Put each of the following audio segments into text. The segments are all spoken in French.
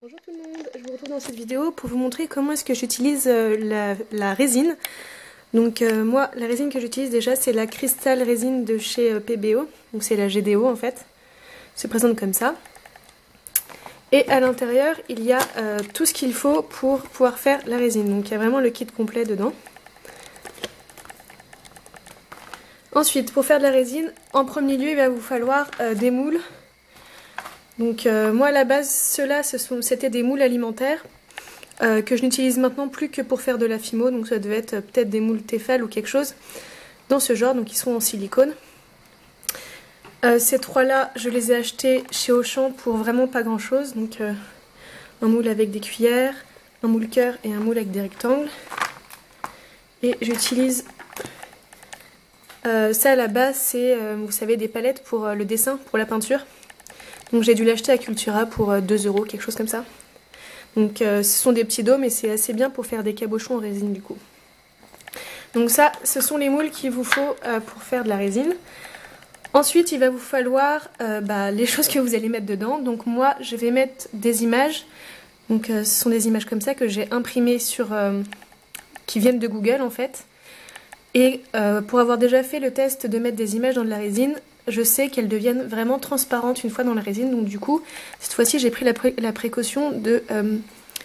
Bonjour tout le monde, je vous retrouve dans cette vidéo pour vous montrer comment est-ce que j'utilise la résine. Donc moi, la résine que j'utilise déjà, c'est la Crystal Résine de chez PBO, donc c'est la GDO en fait. Se présente comme ça. Et à l'intérieur, il y a tout ce qu'il faut pour pouvoir faire la résine. Donc il y a vraiment le kit complet dedans. Ensuite, pour faire de la résine, en premier lieu, il va vous falloir des moules. Donc moi à la base, ceux-là, c'était des moules alimentaires que je n'utilise maintenant plus que pour faire de la fimo. Donc ça devait être peut-être des moules Tefal ou quelque chose dans ce genre, donc ils sont en silicone. Ces trois-là, je les ai achetés chez Auchan pour vraiment pas grand-chose. Donc un moule avec des cuillères, un moule cœur et un moule avec des rectangles. Et j'utilise ça à la base, c'est, vous savez, des palettes pour le dessin, pour la peinture. Donc j'ai dû l'acheter à Cultura pour 2 €, quelque chose comme ça. Donc ce sont des petits dômes et c'est assez bien pour faire des cabochons en résine du coup. Donc ça, ce sont les moules qu'il vous faut pour faire de la résine. Ensuite, il va vous falloir les choses que vous allez mettre dedans. Donc moi, je vais mettre des images. Donc ce sont des images comme ça que j'ai imprimées qui viennent de Google en fait. Et pour avoir déjà fait le test de mettre des images dans de la résine, je sais qu'elles deviennent vraiment transparentes une fois dans la résine. Donc du coup, cette fois-ci, j'ai pris la précaution de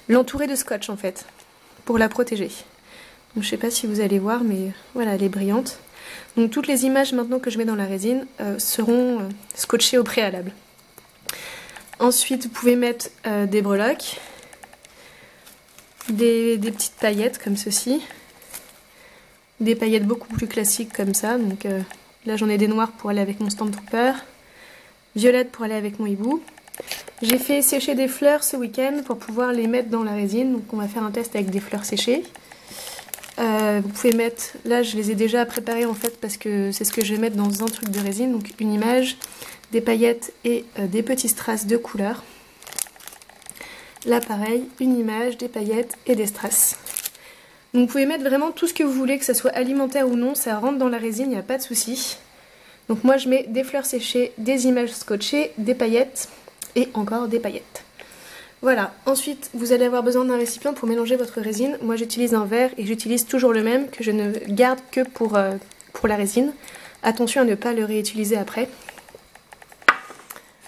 l'entourer de scotch en fait, pour la protéger. Donc je sais pas si vous allez voir, mais voilà, elle est brillante. Donc toutes les images maintenant que je mets dans la résine seront scotchées au préalable. Ensuite, vous pouvez mettre des breloques, des petites paillettes comme ceci, des paillettes beaucoup plus classiques comme ça. Donc là j'en ai des noires pour aller avec mon Stormtrooper, violettes pour aller avec mon hibou. J'ai fait sécher des fleurs ce week-end pour pouvoir les mettre dans la résine. Donc on va faire un test avec des fleurs séchées. Vous pouvez mettre, là je les ai déjà préparées en fait parce que c'est ce que je vais mettre dans un truc de résine. Donc une image, des paillettes et des petits strass de couleur. Là pareil, une image, des paillettes et des strass. Donc vous pouvez mettre vraiment tout ce que vous voulez, que ce soit alimentaire ou non, ça rentre dans la résine, il n'y a pas de souci. Donc moi je mets des fleurs séchées, des images scotchées, des paillettes et encore des paillettes. Voilà, ensuite vous allez avoir besoin d'un récipient pour mélanger votre résine. Moi j'utilise un verre et j'utilise toujours le même que je ne garde que pour la résine. Attention à ne pas le réutiliser après.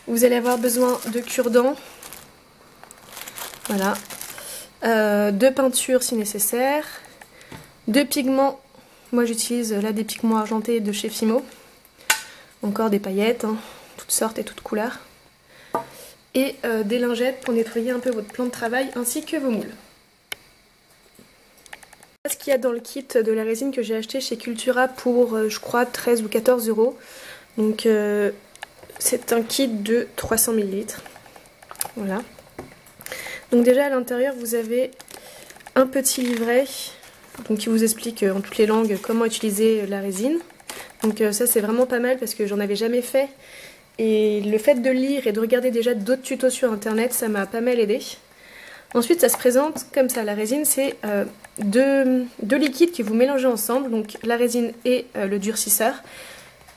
Vous allez avoir besoin de cure-dents. Voilà. De peinture si nécessaire, de pigments, moi j'utilise là des pigments argentés de chez Fimo, encore des paillettes, toutes sortes et toutes couleurs, et des lingettes pour nettoyer un peu votre plan de travail ainsi que vos moules. Ce qu'il y a dans le kit de la résine que j'ai acheté chez Cultura pour je crois 13 ou 14 €, donc c'est un kit de 300 ml, voilà. Donc déjà à l'intérieur vous avez un petit livret donc, qui vous explique en toutes les langues comment utiliser la résine. Donc ça c'est vraiment pas mal parce que j'en avais jamais fait. Et le fait de lire et de regarder déjà d'autres tutos sur internet, ça m'a pas mal aidé. Ensuite ça se présente comme ça, la résine c'est deux liquides que vous mélangez ensemble, donc la résine et le durcisseur.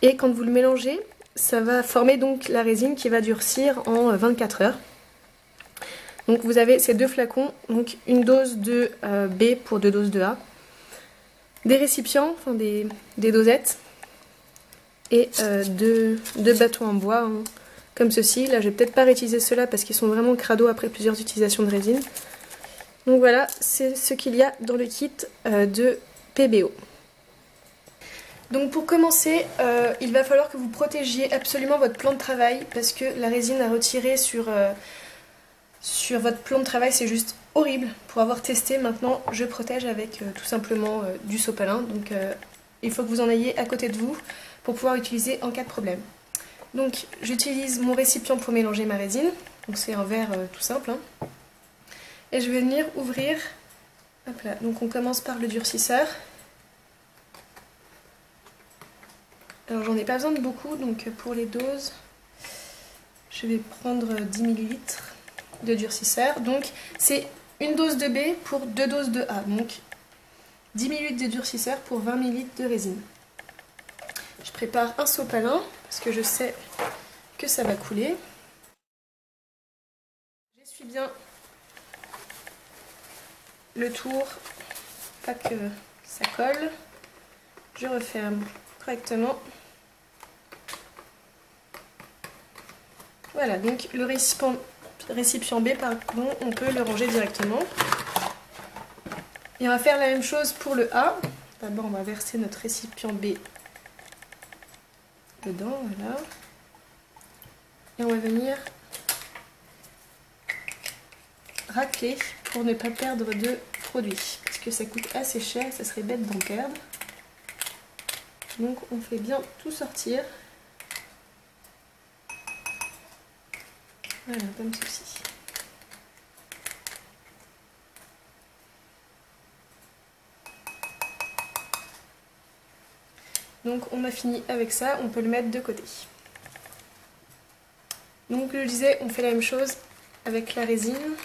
Et quand vous le mélangez, ça va former donc la résine qui va durcir en 24 heures. Donc vous avez ces deux flacons, donc une dose de B pour 2 doses de A, des récipients, enfin des dosettes, et deux bâtons en bois, comme ceci. Là je vais peut-être pas réutiliser ceux-là parce qu'ils sont vraiment crado après plusieurs utilisations de résine. Donc voilà, c'est ce qu'il y a dans le kit de PBO. Donc pour commencer, il va falloir que vous protégiez absolument votre plan de travail parce que la résine à retirer sur votre plan de travail c'est juste horrible. Pour avoir testé, maintenant je protège avec tout simplement du sopalin. Donc il faut que vous en ayez à côté de vous pour pouvoir utiliser en cas de problème. Donc j'utilise mon récipient pour mélanger ma résine. Donc c'est un verre tout simple. Et je vais venir ouvrir. Hop là. Donc on commence par le durcisseur. Alors j'en ai pas besoin de beaucoup, donc pour les doses, je vais prendre 10 ml. De durcisseur, donc c'est une dose de B pour 2 doses de A, donc 10 ml de durcisseur pour 20 ml de résine. Je prépare un sopalin parce que je sais que ça va couler. J'essuie bien le tour, pas que ça colle. Je referme correctement. Voilà, donc le récipient B, pardon, on peut le ranger directement. Et on va faire la même chose pour le A. D'abord, on va verser notre récipient B dedans, voilà. Et on va venir racler pour ne pas perdre de produit. Parce que ça coûte assez cher, ça serait bête d'en perdre. Donc on fait bien tout sortir. Voilà, comme ceci. Donc on a fini avec ça, on peut le mettre de côté. Donc je le disais, on fait la même chose avec la résine.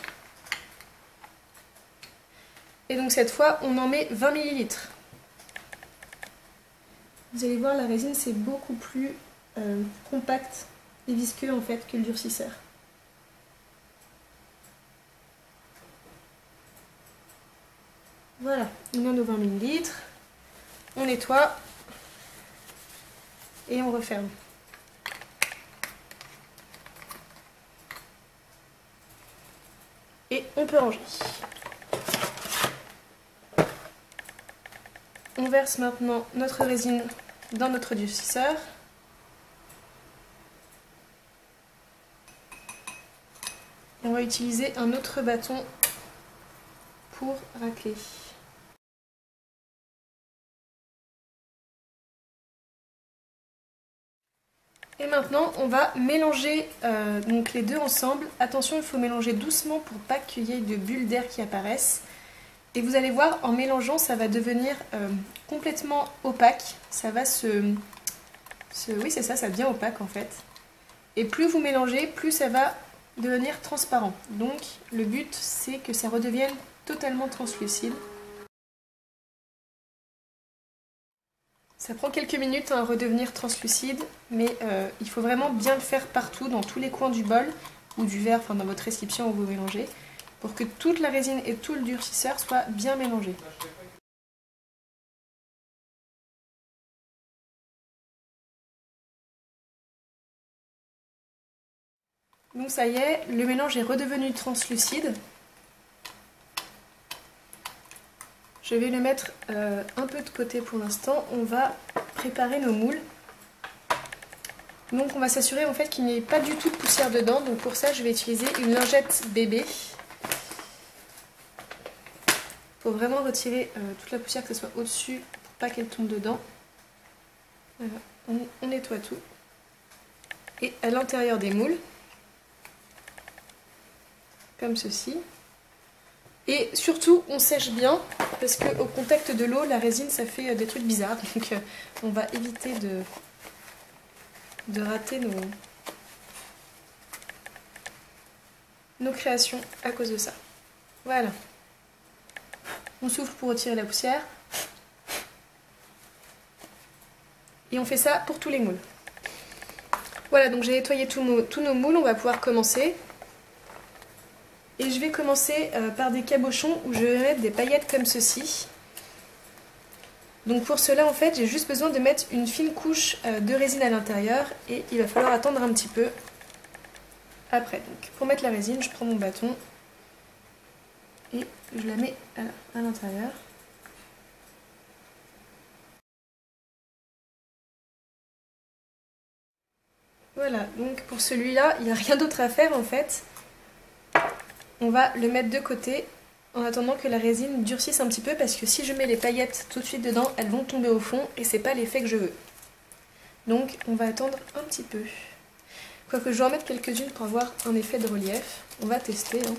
Et donc cette fois, on en met 20 ml. Vous allez voir, la résine c'est beaucoup plus compact et visqueux en fait que le durcisseur. Voilà, on a nos 20 ml. On nettoie et on referme. Et on peut ranger. On verse maintenant notre résine dans notre durcisseur. Et on va utiliser un autre bâton pour racler. Et maintenant, on va mélanger donc les deux ensemble. Attention, il faut mélanger doucement pour pas qu'il y ait de bulles d'air qui apparaissent. Et vous allez voir, en mélangeant, ça va devenir complètement opaque. Ça va oui, c'est ça, ça devient opaque en fait. Et plus vous mélangez, plus ça va devenir transparent. Donc, le but, c'est que ça redevienne totalement translucide. Ça prend quelques minutes à redevenir translucide, mais il faut vraiment bien le faire partout, dans tous les coins du bol ou du verre, enfin dans votre récipient où vous mélangez, pour que toute la résine et tout le durcisseur soient bien mélangés. Donc ça y est, le mélange est redevenu translucide. Je vais le mettre un peu de côté pour l'instant. On va préparer nos moules. Donc on va s'assurer en fait qu'il n'y ait pas du tout de poussière dedans. Donc pour ça je vais utiliser une lingette bébé. Il faut vraiment retirer toute la poussière, que ce soit au-dessus pour pas qu'elle tombe dedans. Voilà, on nettoie tout. Et à l'intérieur des moules, comme ceci. Et surtout on sèche bien, parce qu'au contact de l'eau, la résine ça fait des trucs bizarres. Donc on va éviter de rater nos créations à cause de ça. Voilà. On souffle pour retirer la poussière. Et on fait ça pour tous les moules. Voilà, donc j'ai nettoyé tous nos moules, on va pouvoir commencer. Et je vais commencer par des cabochons où je vais mettre des paillettes comme ceci. Donc pour cela, en fait, j'ai juste besoin de mettre une fine couche de résine à l'intérieur et il va falloir attendre un petit peu après. Donc pour mettre la résine, je prends mon bâton et je la mets à l'intérieur. Voilà, donc pour celui-là, il n'y a rien d'autre à faire en fait. On va le mettre de côté en attendant que la résine durcisse un petit peu, parce que si je mets les paillettes tout de suite dedans, elles vont tomber au fond et c'est pas l'effet que je veux. Donc on va attendre un petit peu. Quoique je vais en mettre quelques-unes pour avoir un effet de relief. On va tester, hein.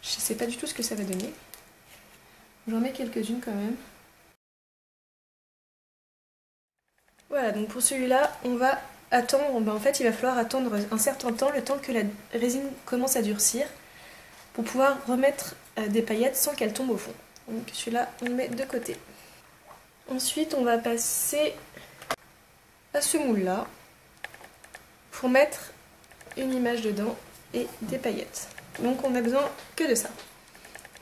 Je sais pas du tout ce que ça va donner. J'en mets quelques-unes quand même. Voilà, donc pour celui-là, on va attendre, en fait il va falloir attendre un certain temps, le temps que la résine commence à durcir, pour pouvoir remettre des paillettes sans qu'elles tombent au fond. Donc celui-là, on le met de côté. Ensuite, on va passer à ce moule-là pour mettre une image dedans et des paillettes. Donc on n'a besoin que de ça.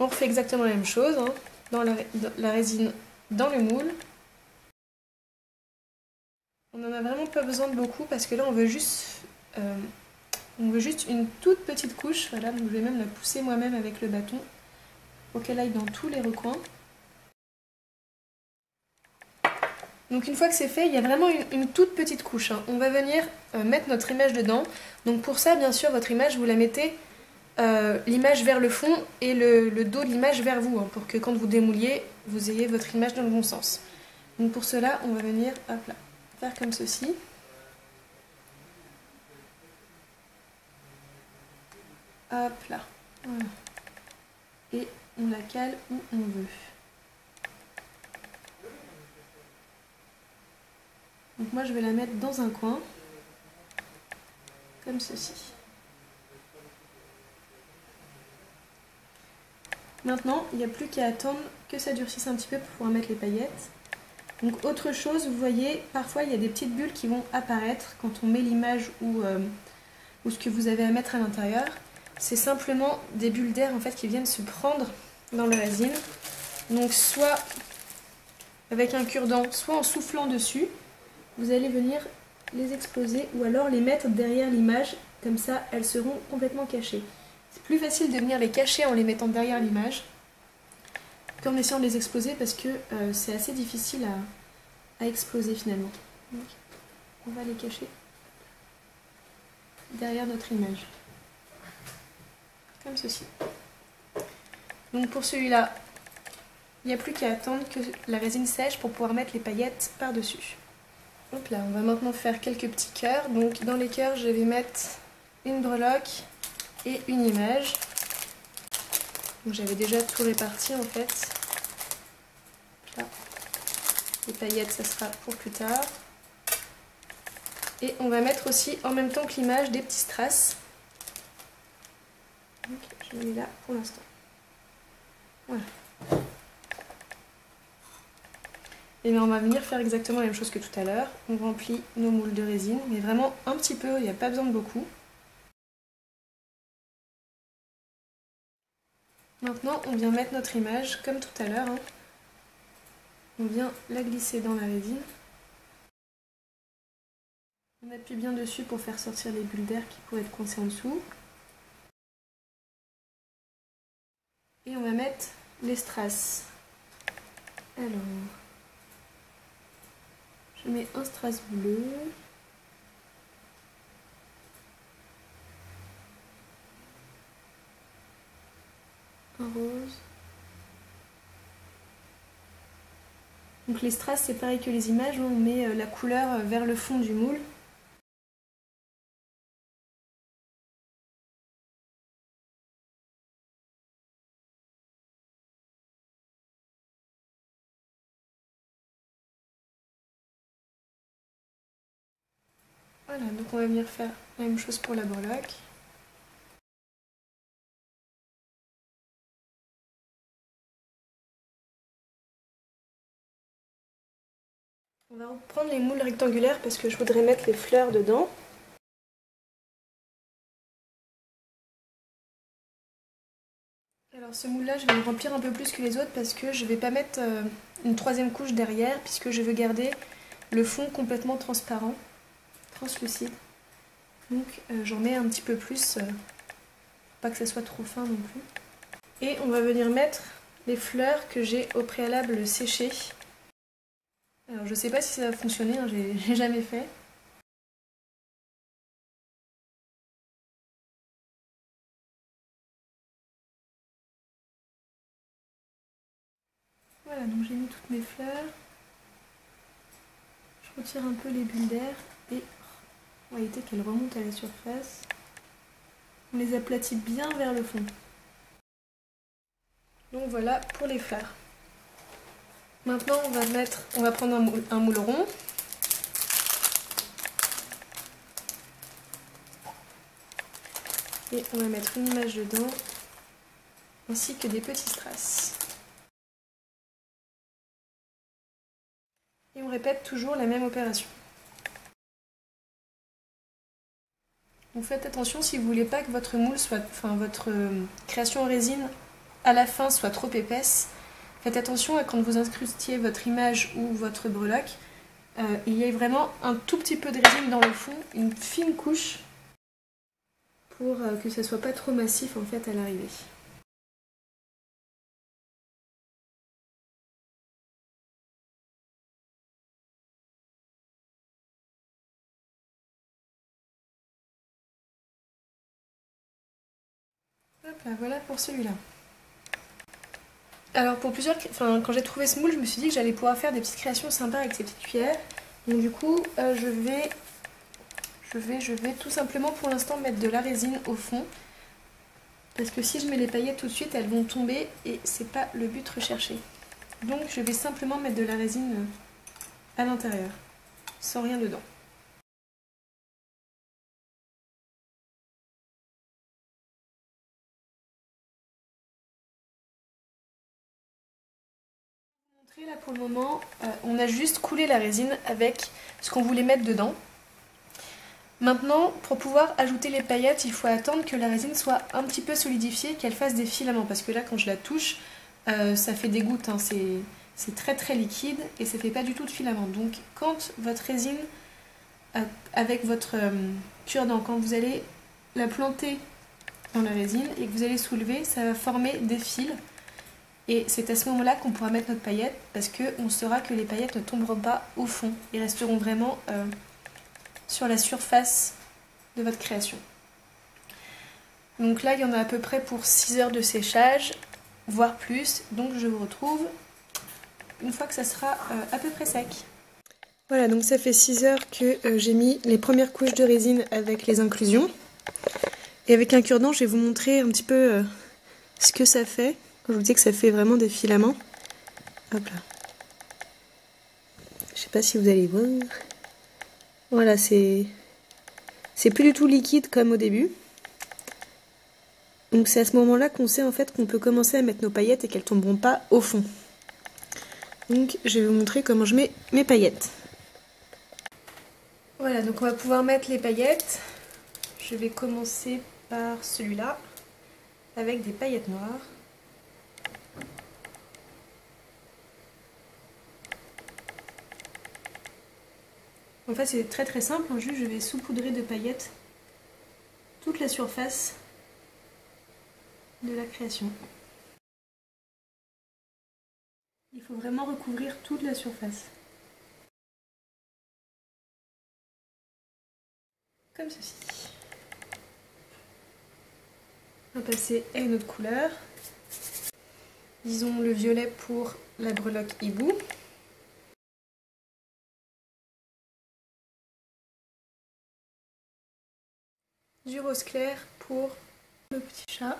On refait exactement la même chose, hein, dans la résine dans le moule. On n'en a vraiment pas besoin de beaucoup parce que là on veut juste une toute petite couche. Voilà, donc je vais même la pousser moi-même avec le bâton pour qu'elle aille dans tous les recoins. Donc une fois que c'est fait, il y a vraiment une toute petite couche, hein. On va venir mettre notre image dedans. Donc pour ça, bien sûr, votre image, vous la mettez l'image vers le fond et le dos de l'image vers vous, hein, pour que quand vous démouliez, vous ayez votre image dans le bon sens. Donc pour cela, on va venir hop là, faire comme ceci. Hop là, voilà. Et on la cale où on veut. Donc moi je vais la mettre dans un coin, comme ceci. Maintenant, il n'y a plus qu'à attendre que ça durcisse un petit peu pour pouvoir mettre les paillettes. Donc autre chose, vous voyez, parfois il y a des petites bulles qui vont apparaître quand on met l'image ou ce que vous avez à mettre à l'intérieur. C'est simplement des bulles d'air en fait qui viennent se prendre dans la résine. Donc soit avec un cure-dent, soit en soufflant dessus. Vous allez venir les exploser ou alors les mettre derrière l'image, comme ça elles seront complètement cachées. C'est plus facile de venir les cacher en les mettant derrière l'image qu'en essayant de les exploser parce que c'est assez difficile à exploser finalement. Donc, on va les cacher derrière notre image, comme ceci. Donc pour celui-là, il n'y a plus qu'à attendre que la résine sèche pour pouvoir mettre les paillettes par-dessus. Hop là, on va maintenant faire quelques petits cœurs. Donc dans les cœurs, je vais mettre une breloque et une image. Donc j'avais déjà tout réparti en fait. Là. Les paillettes, ça sera pour plus tard. Et on va mettre aussi en même temps que l'image des petits strass. Donc je les mets là pour l'instant. Voilà. Et bien on va venir faire exactement la même chose que tout à l'heure. On remplit nos moules de résine, mais vraiment un petit peu, il n'y a pas besoin de beaucoup. Maintenant on vient mettre notre image comme tout à l'heure, hein. On vient la glisser dans la résine. On appuie bien dessus pour faire sortir les bulles d'air qui pourraient être coincées en dessous. Et on va mettre les strass. Alors... je mets un strass bleu. Un rose. Donc les strass c'est pareil que les images, on met la couleur vers le fond du moule. Voilà, donc on va venir faire la même chose pour la breloque. On va reprendre les moules rectangulaires parce que je voudrais mettre les fleurs dedans. Alors ce moule-là, je vais le remplir un peu plus que les autres parce que je ne vais pas mettre une troisième couche derrière puisque je veux garder le fond complètement transparent, translucide. Donc j'en mets un petit peu plus, pas que ça soit trop fin non plus. Et on va venir mettre les fleurs que j'ai au préalable séchées. Alors je sais pas si ça va fonctionner, hein, j'ai jamais fait. Voilà, donc j'ai mis toutes mes fleurs. Je retire un peu les bulles d'air et on va éviter qu'elles remontent à la surface. On les aplatit bien vers le fond. Donc voilà pour les fleurs. Maintenant on va prendre un moule rond. Et on va mettre une image dedans, ainsi que des petits strass. Et on répète toujours la même opération. Donc faites attention si vous voulez pas que votre moule soit, votre création en résine à la fin soit trop épaisse. Faites attention à quand vous incrustiez votre image ou votre breloque, il y ait vraiment un tout petit peu de résine dans le fond, une fine couche, pour que ça soit pas trop massif en fait à l'arrivée. Hop là, voilà pour celui-là. Alors pour quand j'ai trouvé ce moule, je me suis dit que j'allais pouvoir faire des petites créations sympas avec ces petites cuillères. Donc du coup, je vais tout simplement pour l'instant mettre de la résine au fond. Parce que si je mets les paillettes tout de suite, elles vont tomber et c'est pas le but recherché. Donc je vais simplement mettre de la résine à l'intérieur, sans rien dedans. Là pour le moment, on a juste coulé la résine avec ce qu'on voulait mettre dedans. Maintenant, pour pouvoir ajouter les paillettes, il faut attendre que la résine soit un petit peu solidifiée, qu'elle fasse des filaments. Parce que là, quand je la touche, ça fait des gouttes, hein. C'est très très liquide et ça fait pas du tout de filaments. Donc quand votre résine, avec votre cure-dent, quand vous allez la planter dans la résine et que vous allez soulever, ça va former des fils. Et c'est à ce moment-là qu'on pourra mettre notre paillette parce qu'on saura que les paillettes ne tomberont pas au fond. Ils resteront vraiment sur la surface de votre création. Donc là, il y en a à peu près pour 6 heures de séchage, voire plus. Donc je vous retrouve une fois que ça sera à peu près sec. Voilà, donc ça fait 6 heures que j'ai mis les premières couches de résine avec les inclusions. Et avec un cure-dent, je vais vous montrer un petit peu ce que ça fait. Je vous dis que ça fait vraiment des filaments. Hop là. Je sais pas si vous allez voir. Voilà, c'est plus du tout liquide comme au début. Donc c'est à ce moment-là qu'on sait en fait qu'on peut commencer à mettre nos paillettes et qu'elles tomberont pas au fond. Donc je vais vous montrer comment je mets mes paillettes. Voilà, donc on va pouvoir mettre les paillettes. Je vais commencer par celui-là avec des paillettes noires. En fait c'est très très simple, juste je vais saupoudrer de paillettes toute la surface de la création. Il faut vraiment recouvrir toute la surface. Comme ceci. On va passer à une autre couleur. Disons le violet pour la breloque hibou. Du rose clair pour le petit chat.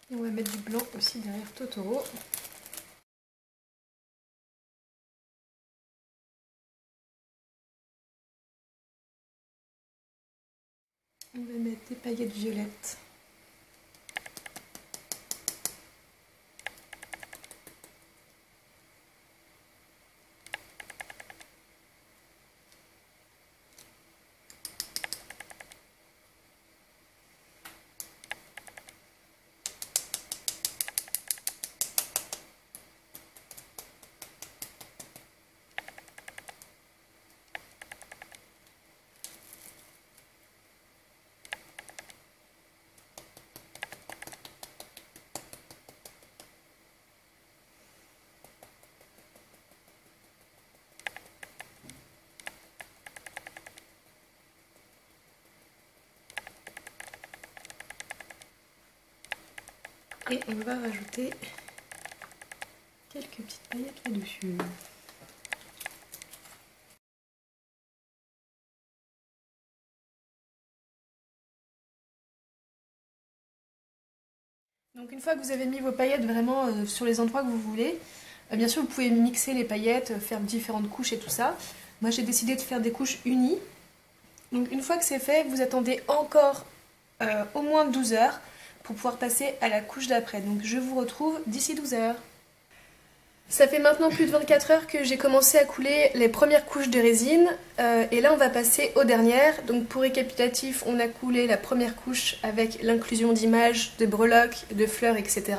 Et on va mettre du blanc aussi derrière Totoro. On va mettre des paillettes violettes. Et on va rajouter quelques petites paillettes là-dessus. Donc une fois que vous avez mis vos paillettes vraiment sur les endroits que vous voulez, bien sûr vous pouvez mixer les paillettes, faire différentes couches et tout ça. Moi j'ai décidé de faire des couches unies. Donc une fois que c'est fait, vous attendez encore au moins 12 heures pour pouvoir passer à la couche d'après. Donc je vous retrouve d'ici 12 heures. Ça fait maintenant plus de 24 heures que j'ai commencé à couler les premières couches de résine et là on va passer aux dernières. Donc pour récapitulatif, on a coulé la première couche avec l'inclusion d'images, de breloques, de fleurs, etc.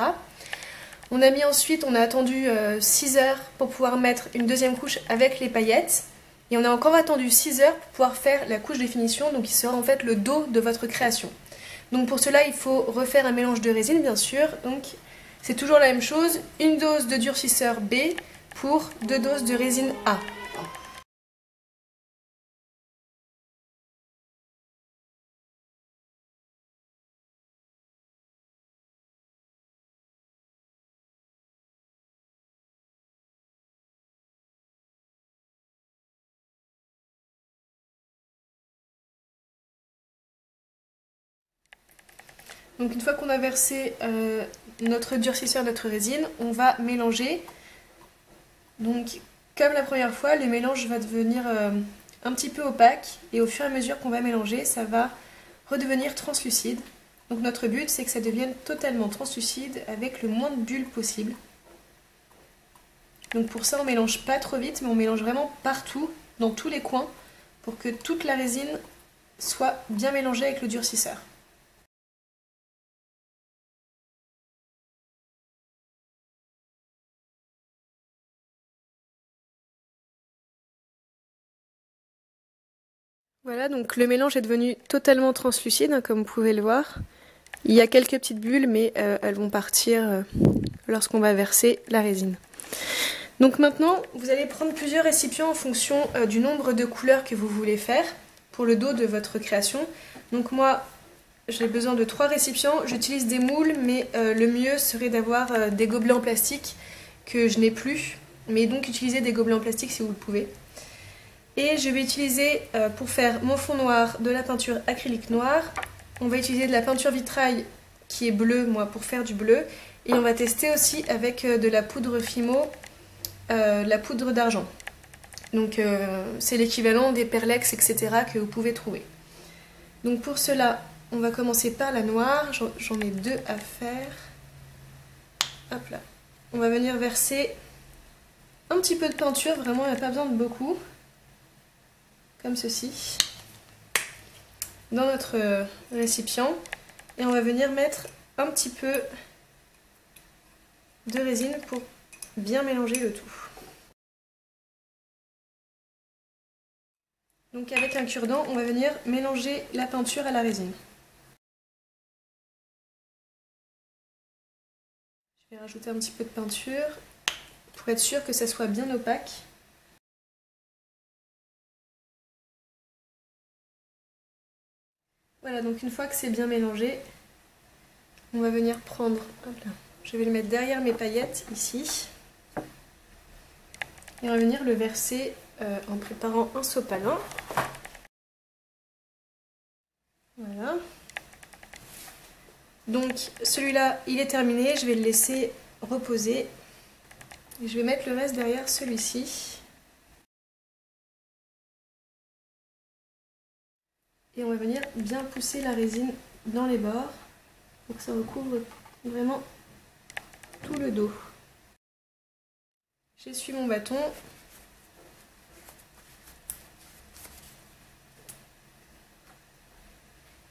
On a attendu 6 heures pour pouvoir mettre une deuxième couche avec les paillettes. Et on a encore attendu 6 heures pour pouvoir faire la couche de finition, donc qui sera en fait le dos de votre création. Donc pour cela, il faut refaire un mélange de résine, bien sûr. Donc c'est toujours la même chose, une dose de durcisseur B pour 2 doses de résine A. Donc une fois qu'on a versé notre durcisseur, notre résine, on va mélanger. Donc comme la première fois, le mélange va devenir un petit peu opaque et au fur et à mesure qu'on va mélanger, ça va redevenir translucide. Donc notre but, c'est que ça devienne totalement translucide avec le moins de bulles possible. Donc pour ça, on mélange pas trop vite, mais on mélange vraiment partout, dans tous les coins, pour que toute la résine soit bien mélangée avec le durcisseur. Voilà, donc le mélange est devenu totalement translucide, hein, comme vous pouvez le voir. Il y a quelques petites bulles, mais elles vont partir lorsqu'on va verser la résine. Donc maintenant, vous allez prendre plusieurs récipients en fonction du nombre de couleurs que vous voulez faire pour le dos de votre création. Donc moi, j'ai besoin de 3 récipients. J'utilise des moules, mais le mieux serait d'avoir des gobelets en plastique que je n'ai plus. Mais donc utilisez des gobelets en plastique si vous le pouvez. Et je vais utiliser pour faire mon fond noir de la peinture acrylique noire. On va utiliser de la peinture vitrail qui est bleue, moi, pour faire du bleu. Et on va tester aussi avec de la poudre Fimo, la poudre d'argent. Donc c'est l'équivalent des Perlex, etc. que vous pouvez trouver. Donc pour cela, on va commencer par la noire. J'en ai 2 à faire. Hop là. On va venir verser un petit peu de peinture, vraiment il n'y a pas besoin de beaucoup. Comme ceci, dans notre récipient, et on va venir mettre un petit peu de résine pour bien mélanger le tout. Donc avec un cure-dent, on va venir mélanger la peinture à la résine. Je vais rajouter un petit peu de peinture pour être sûr que ça soit bien opaque. Voilà, donc une fois que c'est bien mélangé, on va venir prendre, hop là, je vais le mettre derrière mes paillettes, ici. Et on va venir le verser en préparant un sopalin. Voilà. Donc celui-là, il est terminé, je vais le laisser reposer. Et je vais mettre le reste derrière celui-ci. Et on va venir bien pousser la résine dans les bords pour que ça recouvre vraiment tout le dos. J'essuie mon bâton.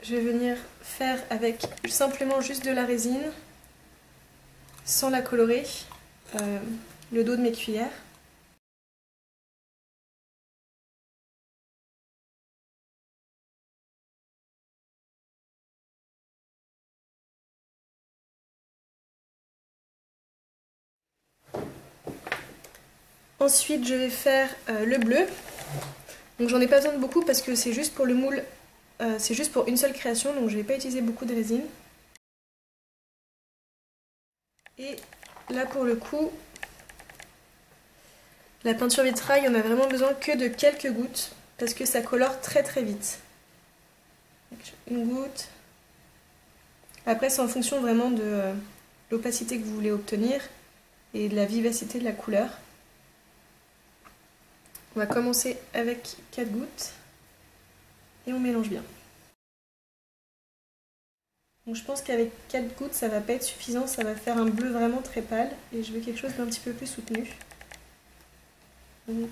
Je vais venir faire avec simplement juste de la résine, sans la colorer, le dos de mes cuillères. Ensuite, je vais faire le bleu. Donc j'en ai pas besoin de beaucoup parce que c'est juste pour le moule, c'est juste pour une seule création, donc je ne vais pas utiliser beaucoup de résine. Et là pour le coup, la peinture vitrail, on a vraiment besoin que de quelques gouttes parce que ça colore très très vite. Donc, une goutte. Après c'est en fonction vraiment de l'opacité que vous voulez obtenir et de la vivacité de la couleur. On va commencer avec 4 gouttes et on mélange bien. Donc je pense qu'avec 4 gouttes ça va pas être suffisant, ça va faire un bleu vraiment très pâle et je veux quelque chose d'un petit peu plus soutenu. Donc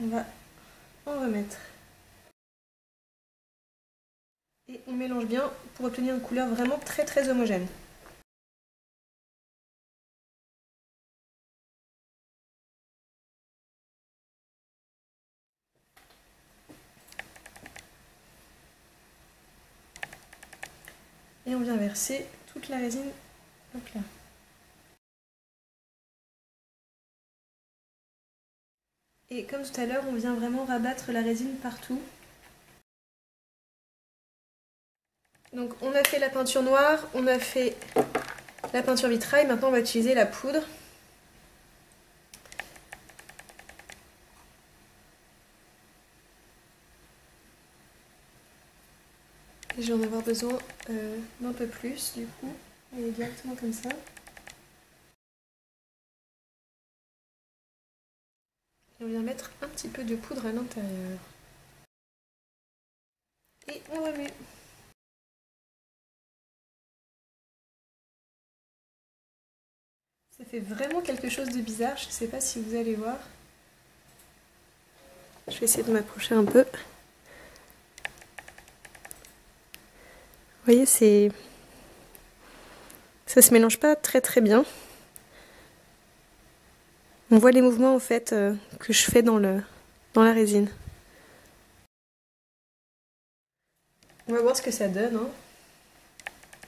on va en remettre. Et on mélange bien pour obtenir une couleur vraiment très homogène. Et on vient verser toute la résine. Hop là. Et comme tout à l'heure, on vient vraiment rabattre la résine partout. Donc on a fait la peinture noire, on a fait la peinture vitrail, maintenant on va utiliser la poudre. Et je vais en avoir besoin d'un peu plus du coup, et directement comme ça. Et on vient mettre un petit peu de poudre à l'intérieur. Et on remue. Ça fait vraiment quelque chose de bizarre, je ne sais pas si vous allez voir. Je vais essayer de m'approcher un peu. Vous voyez, ça se mélange pas très bien. On voit les mouvements en fait que je fais dans la résine. On va voir ce que ça donne. Hein.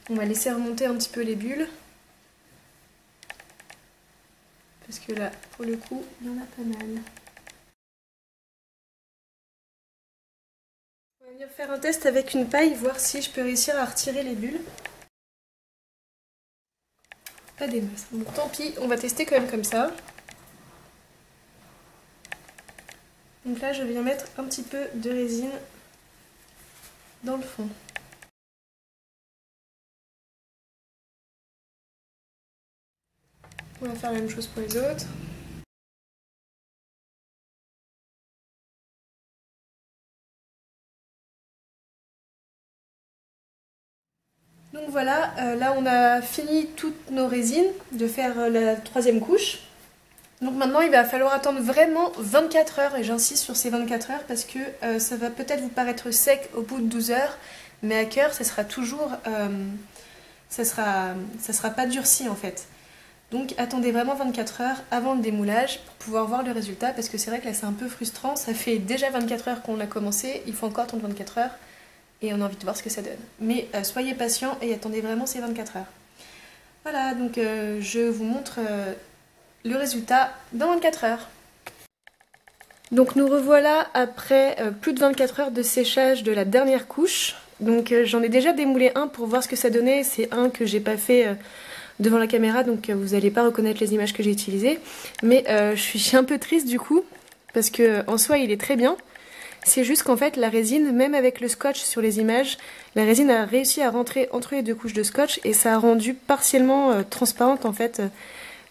On va laisser remonter un petit peu les bulles. Parce que là, pour le coup, il y en a pas mal. On va venir faire un test avec une paille, voir si je peux réussir à retirer les bulles. Pas des masses. Bon, tant pis, on va tester quand même comme ça. Donc là, je viens mettre un petit peu de résine dans le fond. On va faire la même chose pour les autres. Donc voilà, là on a fini toutes nos résines de faire la 3e couche. Donc maintenant il va falloir attendre vraiment 24 heures et j'insiste sur ces 24 heures parce que ça va peut-être vous paraître sec au bout de 12 heures, mais à cœur ça sera toujours, ça sera pas durci en fait. Donc attendez vraiment 24 heures avant le démoulage pour pouvoir voir le résultat parce que c'est vrai que là c'est un peu frustrant, ça fait déjà 24 heures qu'on a commencé, il faut encore attendre 24 heures et on a envie de voir ce que ça donne. Mais soyez patient et attendez vraiment ces 24 heures. Voilà, donc je vous montre le résultat dans 24 heures. Donc nous revoilà après plus de 24 heures de séchage de la dernière couche. Donc j'en ai déjà démoulé un pour voir ce que ça donnait, c'est un que j'ai pas fait devant la caméra, donc vous n'allez pas reconnaître les images que j'ai utilisées. Mais je suis un peu triste du coup, parce que en soi il est très bien. C'est juste qu'en fait la résine, même avec le scotch sur les images, la résine a réussi à rentrer entre les deux couches de scotch et ça a rendu partiellement transparente en fait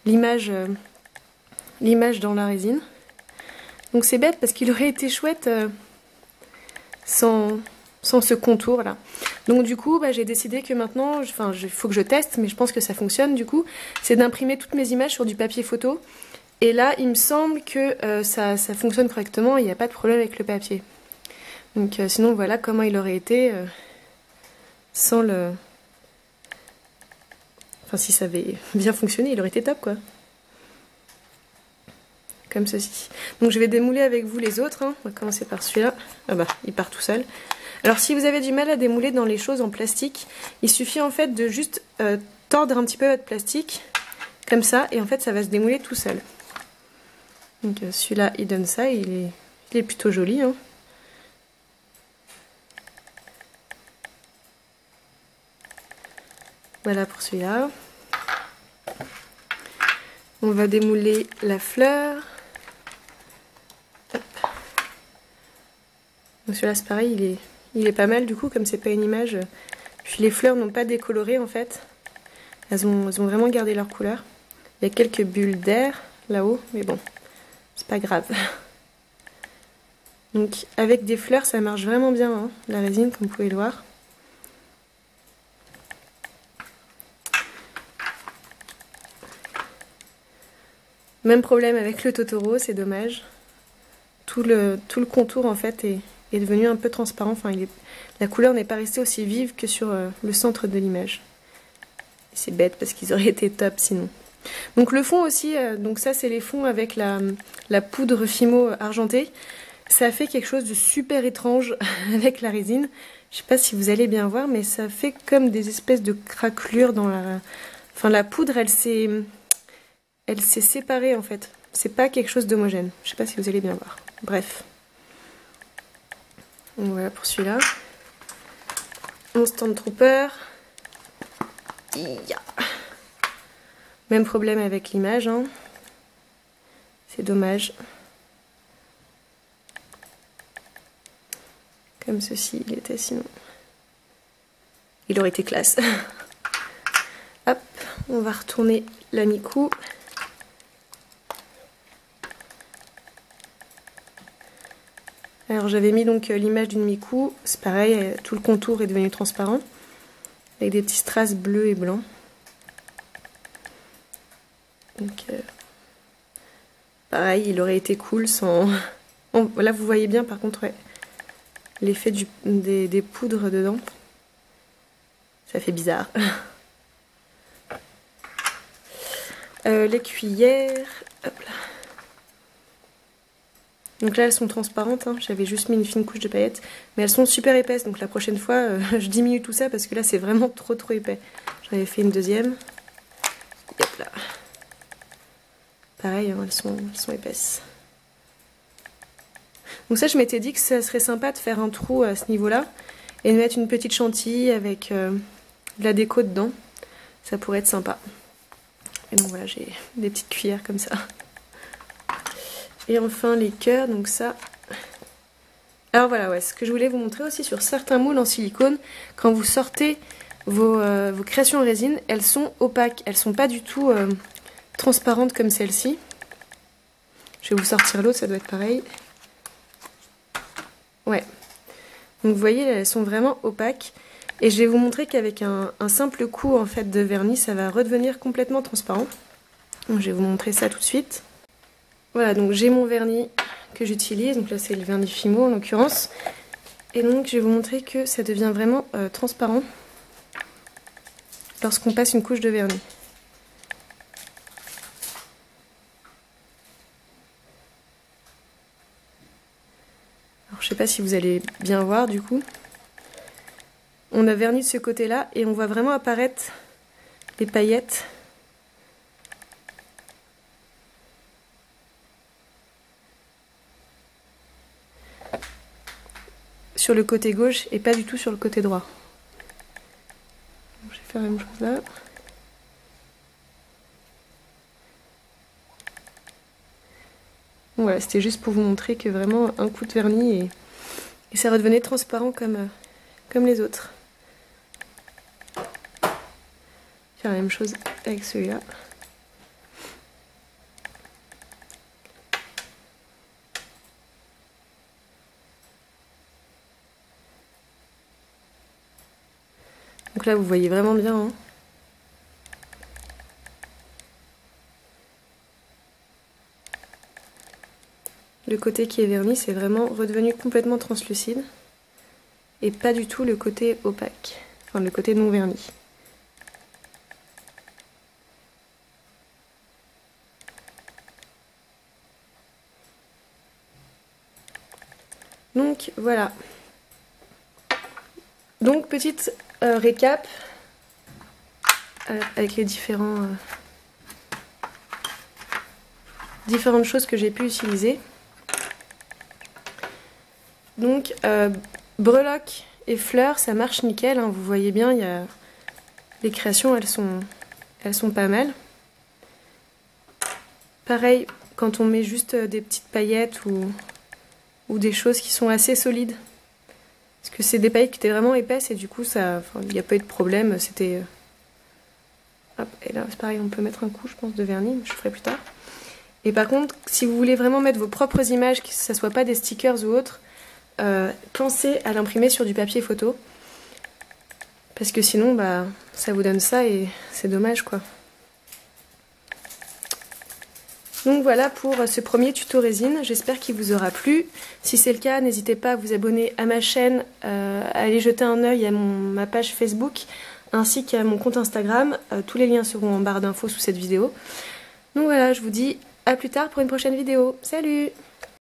l'image dans la résine. Donc c'est bête parce qu'il aurait été chouette sans ce contour là. Donc du coup j'ai décidé que maintenant, il faut que je teste, mais je pense que ça fonctionne du coup, c'est d'imprimer toutes mes images sur du papier photo. Et là il me semble que ça fonctionne correctement, il n'y a pas de problème avec le papier. Donc sinon voilà comment il aurait été sans le... Enfin si ça avait bien fonctionné, il aurait été top quoi. Comme ceci. Donc je vais démouler avec vous les autres, hein. On va commencer par celui-là. Ah bah, il part tout seul. Alors si vous avez du mal à démouler dans les choses en plastique, il suffit en fait de juste tordre un petit peu votre plastique, comme ça, et en fait ça va se démouler tout seul. Donc celui-là il donne ça, il est plutôt joli. Hein. Voilà pour celui-là. On va démouler la fleur. Hop. Donc celui-là c'est pareil, il est pas mal du coup, comme c'est pas une image. Puis les fleurs n'ont pas décoloré en fait. Elles ont vraiment gardé leur couleur. Il y a quelques bulles d'air là-haut, mais bon, c'est pas grave. Donc avec des fleurs ça marche vraiment bien, hein, la résine comme vous pouvez le voir. Même problème avec le Totoro, c'est dommage. Tout le contour en fait est devenu un peu transparent. Enfin, la couleur n'est pas restée aussi vive que sur le centre de l'image. C'est bête parce qu'ils auraient été top sinon. Donc le fond aussi, donc ça c'est les fonds avec la poudre Fimo argentée. Ça fait quelque chose de super étrange avec la résine. Je sais pas si vous allez bien voir, mais ça fait comme des espèces de craquelures dans la... Enfin la poudre, elle s'est séparée en fait. C'est pas quelque chose d'homogène. Je sais pas si vous allez bien voir. Bref. Donc voilà pour celui-là. Mon Stand Trooper. Yeah. Même problème avec l'image, hein. C'est dommage. Comme ceci, il était sinon. Il aurait été classe. Hop, on va retourner la Miku. Alors j'avais mis donc l'image d'une Miku. C'est pareil, tout le contour est devenu transparent. Avec des petits strass bleus et blancs. Donc, pareil, il aurait été cool sans... Là, vous voyez bien, par contre, ouais, l'effet des poudres dedans. Ça fait bizarre. Les cuillères... Hop là. Donc là, elles sont transparentes. Hein. J'avais juste mis une fine couche de paillettes. Mais elles sont super épaisses. Donc la prochaine fois, je diminue tout ça parce que là, c'est vraiment trop épais. J'en avais fait une deuxième. Hop là. Pareil, hein, elles sont épaisses. Donc ça, je m'étais dit que ça serait sympa de faire un trou à ce niveau-là et de mettre une petite chantilly avec de la déco dedans. Ça pourrait être sympa. Et donc voilà, j'ai des petites cuillères comme ça. Et enfin les cœurs, donc ça... Alors voilà, ouais, ce que je voulais vous montrer aussi sur certains moules en silicone, quand vous sortez vos créations en résine, elles sont opaques. Elles sont pas du tout... transparente comme celle-ci. Je vais vous sortir l'autre, ça doit être pareil. Ouais. Donc vous voyez, elles sont vraiment opaques. Et je vais vous montrer qu'avec un simple coup en fait de vernis, ça va redevenir complètement transparent. Donc je vais vous montrer ça tout de suite. Voilà, donc j'ai mon vernis que j'utilise. Donc là c'est le vernis Fimo en l'occurrence. Et donc je vais vous montrer que ça devient vraiment transparent lorsqu'on passe une couche de vernis. Alors, je sais pas si vous allez bien voir du coup. On a verni de ce côté-là et on voit vraiment apparaître les paillettes. Sur le côté gauche et pas du tout sur le côté droit. Donc, je vais faire la même chose là. Voilà, c'était juste pour vous montrer que vraiment un coup de vernis et ça redevenait transparent comme les autres. Faire la même chose avec celui-là. Donc là vous voyez vraiment bien, hein. Le côté qui est verni, c'est vraiment redevenu complètement translucide. Et pas du tout le côté opaque. Enfin, le côté non verni. Donc, voilà. Donc, petite récap avec les différentes choses que j'ai pu utiliser. Donc, breloques et fleurs, ça marche nickel, hein, vous voyez bien, les créations, elles sont pas mal. Pareil, quand on met juste des petites paillettes ou des choses qui sont assez solides. Parce que c'est des paillettes qui étaient vraiment épaisses et du coup, il n'y a pas eu de problème, c'était... Hop, et là, c'est pareil, on peut mettre un coup, je pense, de vernis, mais je ferai plus tard. Et par contre, si vous voulez vraiment mettre vos propres images, que ce ne soit pas des stickers ou autres, pensez à l'imprimer sur du papier photo parce que sinon ça vous donne ça et c'est dommage quoi. Donc voilà pour ce premier tuto résine, j'espère qu'il vous aura plu. Si c'est le cas, n'hésitez pas à vous abonner à ma chaîne, à aller jeter un œil à ma page Facebook ainsi qu'à mon compte Instagram. Tous les liens seront en barre d'infos sous cette vidéo. Donc voilà, je vous dis à plus tard pour une prochaine vidéo. Salut!